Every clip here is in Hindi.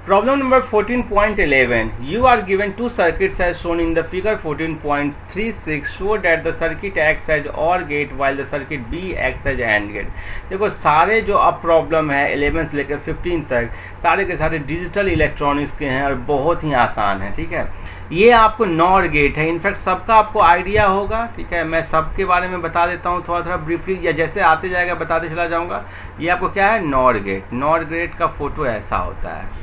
Problem number 14.11. You are given two circuits as shown in the figure 14.36. Show that the circuit acts as OR gate while the circuit B acts as AND gate. देखो सारे जो अब प्रॉब्लम है 11 से लेकर 15 तक सारे के सारे डिजिटल इलेक्ट्रॉनिक्स के हैं और बहुत ही आसान है। ठीक है, ये आपको नॉर गेट है। इनफैक्ट सबका आपको आइडिया होगा। ठीक है, मैं सबके बारे में बता देता हूँ थोड़ा थोड़ा ब्रीफली, या जैसे आते जाएगा बताते चला जाऊँगा। ये आपको क्या है, नॉर गेट। नॉर गेट का फोटो ऐसा होता है।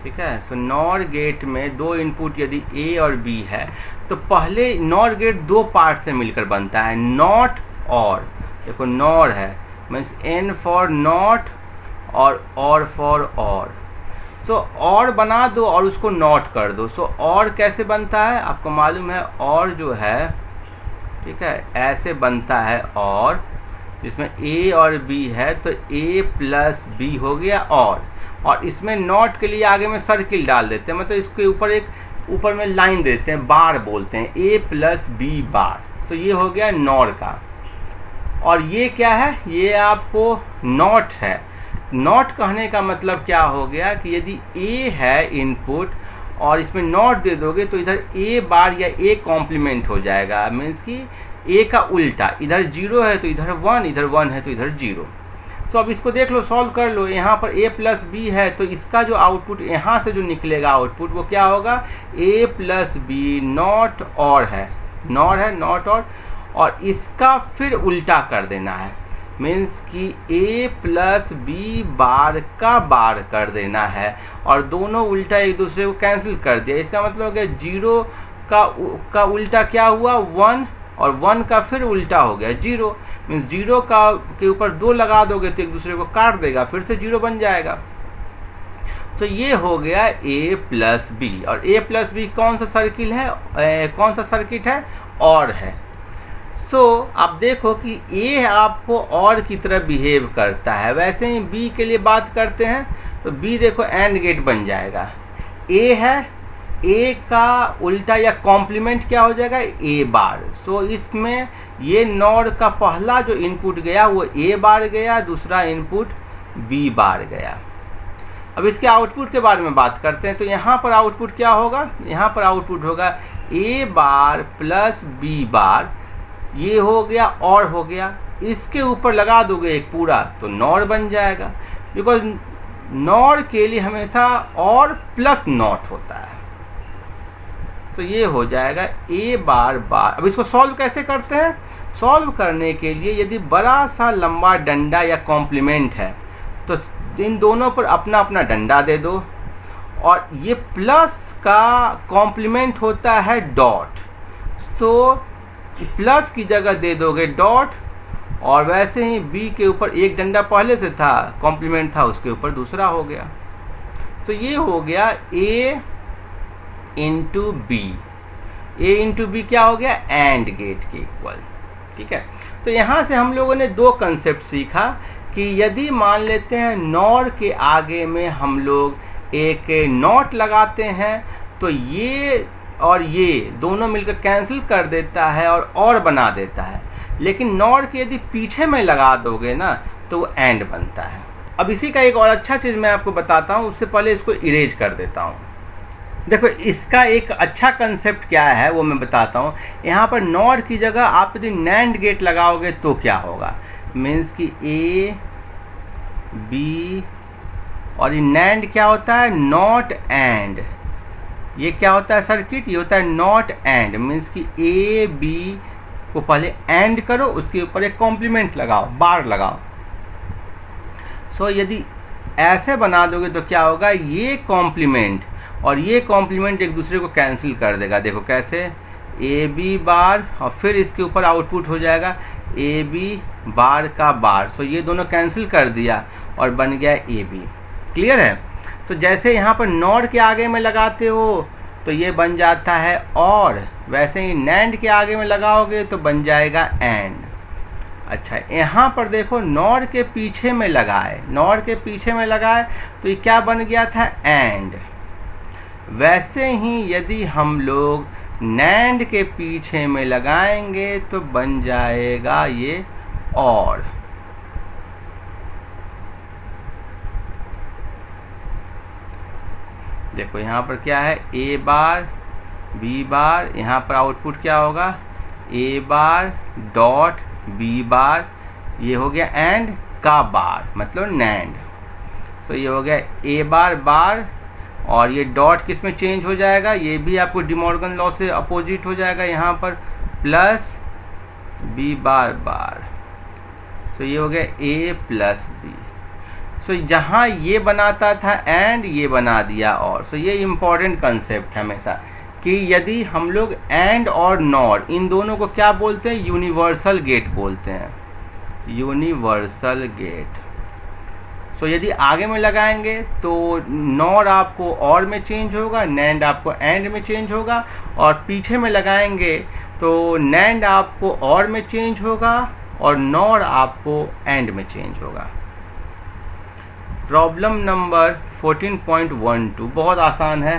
ठीक है, सो नॉर गेट में दो इनपुट यदि ए और बी है तो पहले नॉर गेट दो पार्ट से मिलकर बनता है, नॉट और। देखो नॉर है मीन्स एन फॉर नॉट और फॉर और। सो और बना दो और उसको नॉट कर दो। सो और कैसे बनता है आपको मालूम है, और जो है ठीक है ऐसे बनता है, और जिसमें ए और बी है तो ए प्लस बी हो गया और इसमें नॉट के लिए आगे में सर्किल डाल देते हैं, मतलब इसके ऊपर एक ऊपर में लाइन देते हैं, बार बोलते हैं, ए प्लस बी बार। तो ये हो गया नॉर का। और ये क्या है, ये आपको नॉट है। नॉट कहने का मतलब क्या हो गया कि यदि ए है इनपुट और इसमें नॉट दे दोगे तो इधर ए बार या ए कॉम्प्लीमेंट हो जाएगा, मीन्स कि ए का उल्टा, इधर 0 है तो इधर 1, इधर 1 है तो इधर 0। तो अब इसको देख लो, सॉल्व कर लो। यहाँ पर a प्लस बी है तो इसका जो आउटपुट यहाँ से जो निकलेगा आउटपुट वो क्या होगा, a प्लस बी नॉट और है, नॉट है नॉट और इसका फिर उल्टा कर देना है, मीन्स कि a प्लस बी बार का बार कर देना है और दोनों उल्टा एक दूसरे को कैंसिल कर दिया। इसका मतलब हो गया 0 का उल्टा क्या हुआ 1 और 1 का फिर उल्टा हो गया 0, मीन्स 0 का के ऊपर 2 लगा दोगे तो एक दूसरे को काट देगा, फिर से 0 बन जाएगा। तो ये हो गया a प्लस बी। और a प्लस बी कौन सा सर्किल है, कौन सा सर्किट है, और है। सो आप देखो कि a आपको और की तरह बिहेव करता है, वैसे ही b के लिए बात करते हैं तो b देखो एंड गेट बन जाएगा। a है, a का उल्टा या कॉम्प्लीमेंट क्या हो जाएगा, a बार। सो इसमें ये नॉर का पहला जो इनपुट गया वो a बार गया, दूसरा इनपुट b बार गया। अब इसके आउटपुट के बारे में बात करते हैं तो यहाँ पर आउटपुट क्या होगा, यहाँ पर आउटपुट होगा a बार प्लस b बार, ये हो गया और हो गया। इसके ऊपर लगा दोगे एक पूरा तो नॉर बन जाएगा, बिकॉज नॉर के लिए हमेशा और प्लस नॉट होता है। तो ये हो जाएगा a बार बार। अब इसको सॉल्व कैसे करते हैं, सॉल्व करने के लिए यदि बड़ा सा लंबा डंडा या कॉम्प्लीमेंट है तो इन दोनों पर अपना अपना डंडा दे दो, और ये प्लस का कॉम्प्लीमेंट होता है डॉट, तो प्लस की जगह दे दोगे डॉट, और वैसे ही b के ऊपर एक डंडा पहले से था कॉम्प्लीमेंट था उसके ऊपर दूसरा हो गया। तो ये हो गया a into B. a into B क्या हो गया, एंड गेट के इक्वल। ठीक है, तो यहाँ से हम लोगों ने दो कंसेप्ट सीखा कि यदि मान लेते हैं नॉर के आगे में हम लोग एक नॉट लगाते हैं तो ये और ये दोनों मिलकर कैंसिल कर देता है और बना देता है, लेकिन नॉर के यदि पीछे में लगा दोगे ना तो वो एंड बनता है। अब इसी का एक और अच्छा चीज़ मैं आपको बताता हूँ, उससे पहले इसको इरेज कर देता हूँ। देखो इसका एक अच्छा कंसेप्ट क्या है वो मैं बताता हूँ। यहाँ पर नॉट की जगह आप यदि नैंड गेट लगाओगे तो क्या होगा, मीन्स कि ए बी, और ये नैंड क्या होता है, नॉट एंड। ये क्या होता है सर्किट, ये होता है नॉट एंड, मीन्स कि ए बी को पहले एंड करो उसके ऊपर एक कॉम्प्लीमेंट लगाओ, बार लगाओ। सो यदि ऐसे बना दोगे तो क्या होगा, ये कॉम्प्लीमेंट और ये कॉम्प्लीमेंट एक दूसरे को कैंसिल कर देगा। देखो कैसे, ए बी बार और फिर इसके ऊपर आउटपुट हो जाएगा ए बी बार का बार। सो ये दोनों कैंसिल कर दिया और बन गया ए बी। क्लियर है। तो जैसे यहाँ पर नॉट के आगे में लगाते हो तो ये बन जाता है और, वैसे ही नैंड के आगे में लगाओगे तो बन जाएगा एंड। अच्छा यहाँ पर देखो नॉट के पीछे में लगाए, नॉट के पीछे में लगाए तो ये क्या बन गया था, एंड। वैसे ही यदि हम लोग नैंड के पीछे में लगाएंगे तो बन जाएगा ये और। देखो यहाँ पर क्या है, ए बार बी बार, यहाँ पर आउटपुट क्या होगा, ए बार डॉट बी बार, ये हो गया एंड का बार मतलब नैंड। तो ये हो गया ए बार बार, और ये डॉट किस में चेंज हो जाएगा, ये भी आपको डिमॉर्गन लॉ से अपोजिट हो जाएगा यहाँ पर, प्लस बी बार बार। तो ये हो गया ए प्लस बी। सो जहाँ ये बनाता था एंड, ये बना दिया और। सो ये इम्पॉर्टेंट कंसेप्ट है हमेशा कि यदि हम लोग एंड और नॉर इन दोनों को क्या बोलते हैं, यूनिवर्सल गेट बोलते हैं, यूनिवर्सल गेट। सो यदि आगे में लगाएंगे तो नॉर आपको और में चेंज होगा, नैंड आपको एंड में चेंज होगा, और पीछे में लगाएंगे तो नैंड आपको और में चेंज होगा और नॉर आपको एंड में चेंज होगा। प्रॉब्लम नंबर 14.12 बहुत आसान है।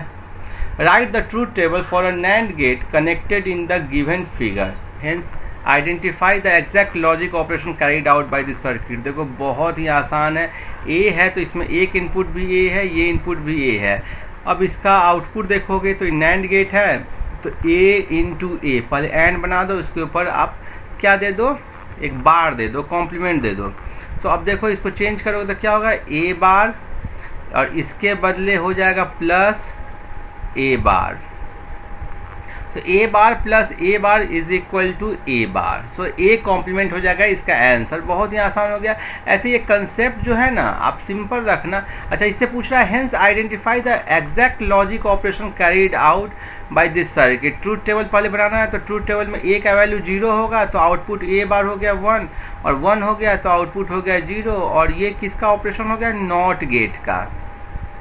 Write the truth table for a NAND get connected in the given figure, hence identify the exact logic operation carried out by this circuit. देखो बहुत ही आसान है, ए है तो इसमें एक इनपुट भी ए है, ये इनपुट भी ए है। अब इसका आउटपुट देखोगे तो नैंड गेट है तो ए इंटू ए, पहले एंड बना दो, उसके ऊपर आप क्या दे दो, एक बार दे दो, कॉम्प्लीमेंट दे दो। तो अब देखो इसको चेंज करोगे तो क्या होगा, ए बार और इसके बदले हो जाएगा प्लस ए बार। तो A bar plus A bar is equal to A bar. So A complement हो जाएगा इसका आंसर। बहुत ही आसान हो गया। ऐसे ये कंसेप्ट जो है ना आप सिंपल रखना। अच्छा इससे पूछ रहा है hence identify the exact logic operation carried out by this circuit. Truth table पहले बनाना है तो ट्रूथ टेबल में ए का वैल्यू 0 होगा तो आउटपुट ए बार हो गया 1 और 1 हो गया तो आउटपुट हो गया 0। और ये किसका ऑपरेशन हो गया, नॉट गेट का,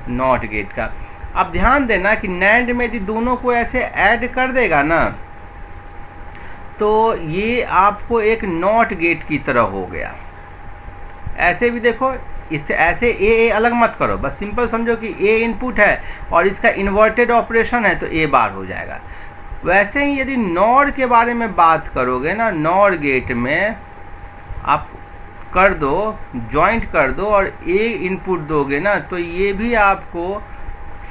नॉट गेट का। अब ध्यान देना कि नैंड में यदि दोनों को ऐसे ऐड कर देगा ना तो ये आपको एक नॉट गेट की तरह हो गया। ऐसे भी देखो, इससे ऐसे ए अलग मत करो, बस सिंपल समझो कि ए इनपुट है और इसका इन्वर्टेड ऑपरेशन है तो ए बार हो जाएगा। वैसे ही यदि नॉर के बारे में बात करोगे ना, नॉर गेट में आप कर दो, जॉइंट कर दो और ए इनपुट दोगे ना तो ये भी आपको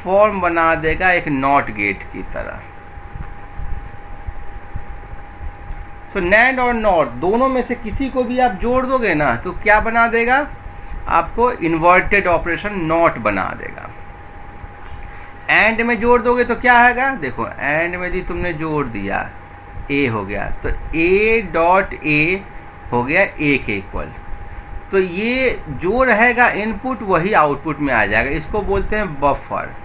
फॉर्म बना देगा एक नॉट गेट की तरह। सो नैंड और नॉट दोनों में से किसी को भी आप जोड़ दोगे ना तो क्या बना देगा, आपको इन्वर्टेड ऑपरेशन नॉट बना देगा। एंड में जोड़ दोगे तो क्या आएगा, देखो एंड में यदि तुमने जोड़ दिया ए हो गया तो ए डॉट ए हो गया ए के इक्वल। तो ये जो रहेगा इनपुट वही आउटपुट में आ जाएगा, इसको बोलते हैं बफर।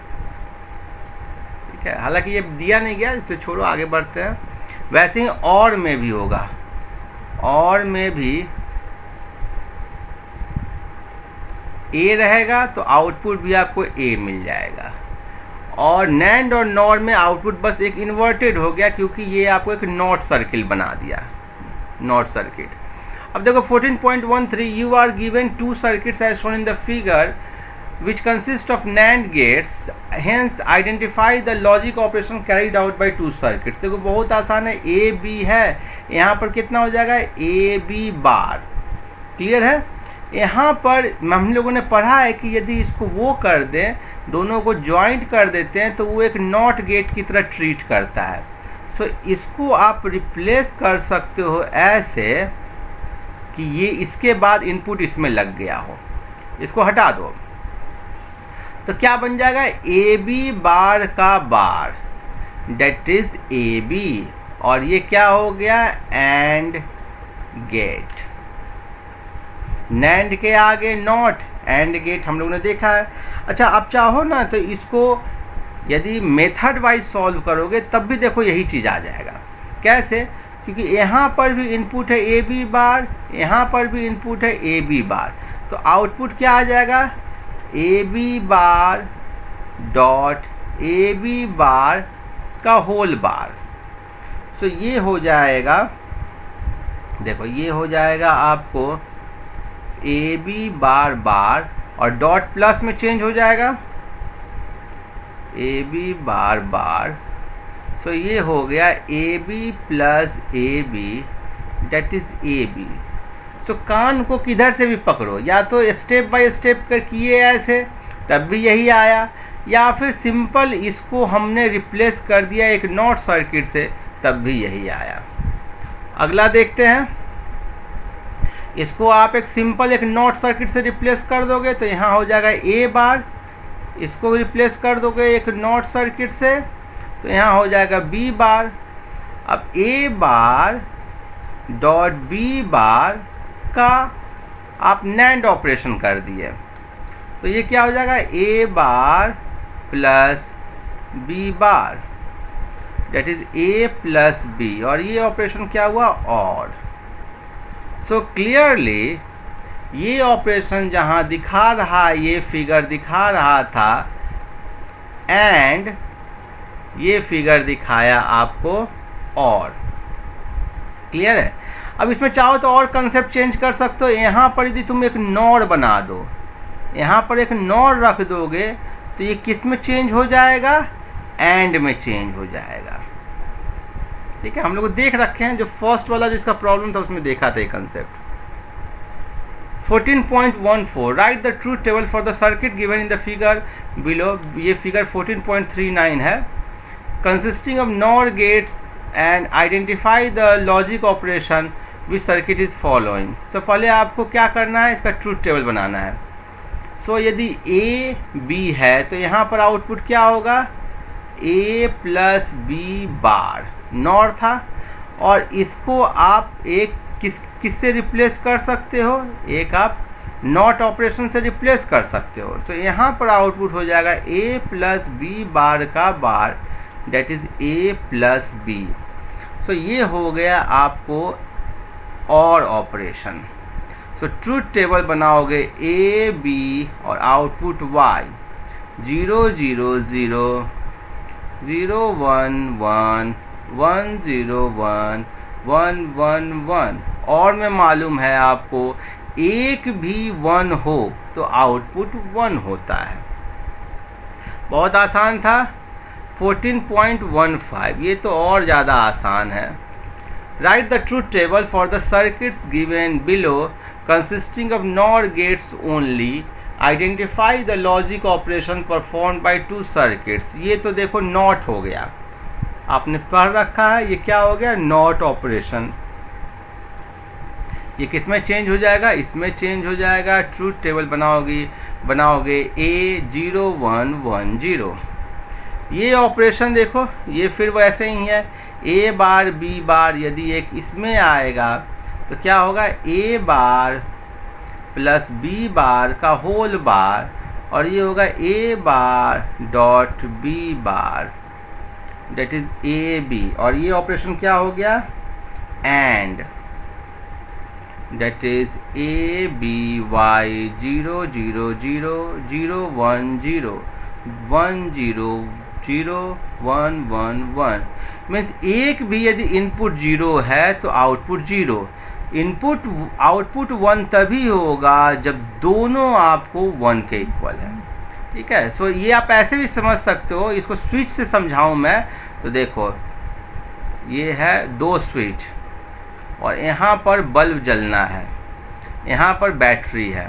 ठीक है, हालांकि ये दिया नहीं गया, इससे छोड़ो आगे बढ़ते हैं। वैसे ही और में भी होगा, और में भी ए रहेगा तो आउटपुट भी आपको ए मिल जाएगा। और नैंड और नॉर में आउटपुट बस एक इन्वर्टेड हो गया क्योंकि ये आपको एक नॉट सर्किल बना दिया, नॉट सर्किट। अब देखो 14.13 you are given two circuits as shown in the figure which consist of NAND gates, hence identify the logic operation carried out by two circuits। देखो बहुत आसान है, ए बी है, यहाँ पर कितना हो जाएगा ए बी बार। क्लियर है। यहाँ पर हम लोगों ने पढ़ा है कि यदि इसको वो कर दें, दोनों को ज्वाइंट कर देते हैं तो वो एक नॉट गेट की तरह ट्रीट करता है। सो इसको आप रिप्लेस कर सकते हो ऐसे कि ये इसके बाद इनपुट इसमें लग गया हो, इसको हटा दो तो क्या बन जाएगा, ए बी बार का bar that is A B, और ये क्या हो गया एंड गेट। नैंड के आगे नॉट, एंड गेट हम लोगों ने देखा है। अच्छा अब चाहो ना तो इसको यदि मेथड वाइज सॉल्व करोगे तब भी देखो यही चीज आ जाएगा। कैसे, क्योंकि यहाँ पर भी इनपुट है ए बी बार, यहाँ पर भी इनपुट है ए बी बार, तो आउटपुट क्या आ जाएगा A B bar dot A B bar का होल बार। सो ये हो जाएगा, देखो ये हो जाएगा आपको ए बी बार बार और डॉट प्लस में चेंज हो जाएगा ए बी बार बार। सो ये हो गया A B plus A B that is A B. So कान को किधर से भी पकड़ो, या तो स्टेप बाय स्टेप कर किए ऐसे तब भी यही आया, या फिर सिंपल इसको हमने रिप्लेस कर दिया एक नॉट सर्किट से, तब भी यही आया। अगला देखते हैं, इसको आप एक सिंपल एक नॉट सर्किट से रिप्लेस कर दोगे तो यहाँ हो जाएगा ए बार, इसको रिप्लेस कर दोगे एक नॉट सर्किट से तो यहाँ हो जाएगा बी बार। अब ए बार डॉट बी बार का आप नैंड ऑपरेशन कर दिए तो ये क्या हो जाएगा, A bar plus B bar, that is A plus B, और ये ऑपरेशन क्या हुआ, और। सो क्लियरली ये ऑपरेशन जहां दिखा रहा, ये फिगर दिखा रहा था एंड ये फिगर दिखाया आपको और। क्लियर है। अब इसमें चाहो तो और कंसेप्ट चेंज कर सकते हो। यहाँ पर यदि तुम एक नॉर बना दो, यहाँ पर एक नॉर रख दोगे तो ये किस में चेंज हो जाएगा, एंड में चेंज हो जाएगा। ठीक है, हम लोग देख रखे हैं, जो फर्स्ट वाला जो इसका प्रॉब्लम था उसमें देखा था ये concept. 14.14 right the truth table for the circuit given in the figure below. ये फिगर 14.39 है। Consisting of NOR gates and identify the logic operation which circuit is following. So पहले आपको क्या करना है, इसका ट्रूथ टेबल बनाना है। सो यदि ए बी है तो यहाँ पर आउटपुट क्या होगा, ए प्लस बी बार, नॉर था, और इसको आप एक किससे रिप्लेस कर सकते हो, एक आप नॉट ऑपरेशन से रिप्लेस कर सकते हो। सो यहाँ पर आउटपुट हो जाएगा ए प्लस बी बार का bar, that is A plus B. So ये हो गया आपको और ऑपरेशन। सो ट्रूथ टेबल बनाओगे ए बी और आउटपुट वाई, 0 0 0 0 1 1 1 0 1 1 1 1, और में मालूम है आपको एक भी 1 हो तो आउटपुट 1 होता है। बहुत आसान था। 14.15 ये तो और ज़्यादा आसान है। Write the truth table for the circuits given below consisting of NOR gates only, identify the logic operation perform by 2 circuits. ये तो देखो नॉट हो गया, आपने पढ़ रखा है, ये क्या हो गया, नॉट ऑपरेशन। ये किस में चेंज हो जाएगा, इसमें चेंज हो जाएगा। ट्रूथ टेबल बनाओगे ए 0 1 1 0। ये ऑपरेशन देखो, ये फिर वैसे ही है, ए बार बी बार यदि एक इसमें आएगा तो क्या होगा, A bar plus B bar का होल बार, और ये होगा A bar dot B bar, that is A B, और ये ऑपरेशन क्या हो गया, and, that is A B Y 0 0 0 0 1 0 1 0 0 1 1 1। Means एक भी यदि इनपुट 0 है तो आउटपुट 0। इनपुट आउटपुट 1 तभी होगा जब दोनों आपको 1 के इक्वल है। ठीक है। सो ये आप ऐसे भी समझ सकते हो, इसको स्विच से समझाऊं मैं तो देखो, ये है 2 स्विच और यहाँ पर बल्ब जलना है, यहाँ पर बैटरी है।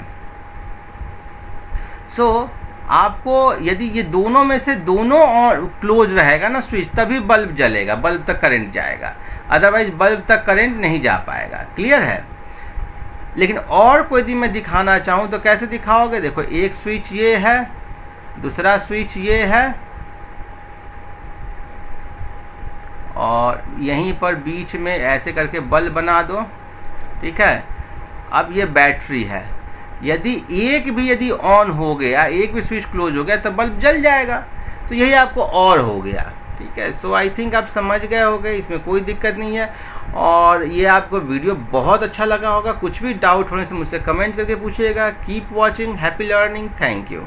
सो आपको यदि ये दोनों में से दोनों और क्लोज रहेगा ना स्विच, तभी बल्ब जलेगा, बल्ब तक करंट जाएगा, अदरवाइज बल्ब तक करंट नहीं जा पाएगा। क्लियर है। लेकिन और कोई यदि मैं दिखाना चाहूँ तो कैसे दिखाओगे, देखो एक स्विच ये है, दूसरा स्विच ये है, और यहीं पर बीच में ऐसे करके बल्ब बना दो। ठीक है। अब ये बैटरी है, यदि एक भी यदि ऑन हो गया, एक भी स्विच क्लोज हो गया तो बल्ब जल जाएगा। तो यही आपको और हो गया। ठीक है। सो आई थिंक आप समझ गए होंगे, इसमें कोई दिक्कत नहीं है। और ये आपको वीडियो बहुत अच्छा लगा होगा। कुछ भी डाउट होने से मुझसे कमेंट करके पूछिएगा। Keep watching, happy learning, thank you.